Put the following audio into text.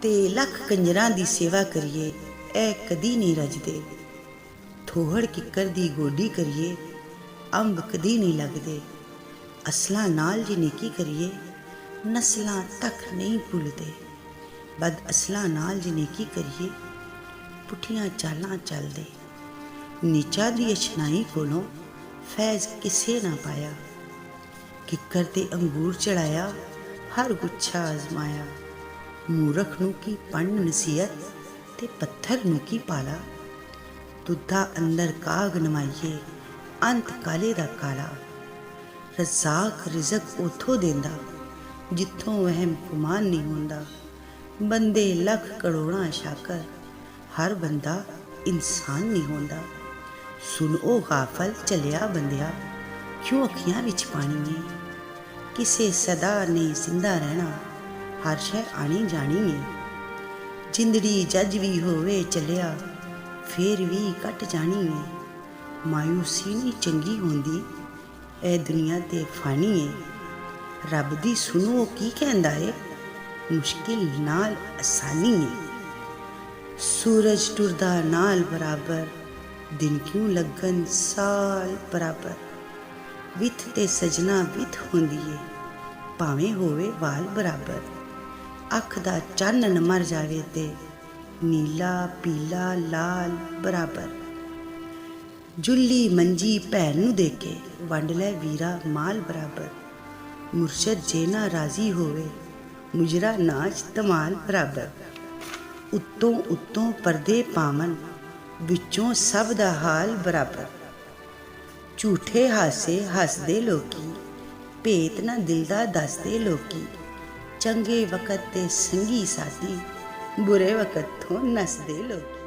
ते लख कंजरां दी सेवा करिए ऐ कदी नहीं रजदे। थोहड़ किक्कर दी गोडी करिए अंब कदी नहीं लगदे। असलां नाल जे नेकी करिए नस्लां तक नहीं भुलदे। बद असलां नाल जे नेकी करिए पुठियां चालां चलदे। नीचा दी अशनाई कोलों फैज़ किसे ना पाया। किक्कर ते अंगूर चढ़ाया हर गुच्छा आजमाया। मूरख नूं की पंड नसीहत ते पत्थर नूं की पाला। दुधा अंदर काग नमाइए अंत काले दा काला। रज़ाक रिज़क उथों देंदा जिथों वहम गुमान नहीं होंदा। बंदे लख करोड़ां शाकर हर बंदा इंसान नहीं होंदा। सुन ओ गाफल चलिया बंदिया क्यों अखियां विच पानी है। किसे सदा नहीं जिंदा रहना हर शै आनी जानी है। जिंदड़ी जज भी होवे चलिया फिर भी कट जानी है। मायूसी नहीं चंगी होंदी ए दुनिया ते फानी है। रब दी सुनो की कहंदा है मुश्किल नाल आसानी है। सूरज टुरदा नाल बराबर दिन क्यों लगन साल बराबर। विथ ते सजना विथ होंदी है भावें होवे वाल बराबर। अख दा चानन मर जावे ते नीला पीला लाल बराबर। जुल्ली मंजी भैन नूं दे के वंड लै वीरा माल बराबर। मुरशद जे ना राजी होवे मुजरा नाच धमाल बराबर। उत्तों उत्तों परदे पावन विचों सब दा हाल बराबर। झूठे हासे हसदे लोकी भेत ना दिल दा दसदे लोकी। चंगे वकत ते संगी साथी बुरे वकत तो नसदे लोकी।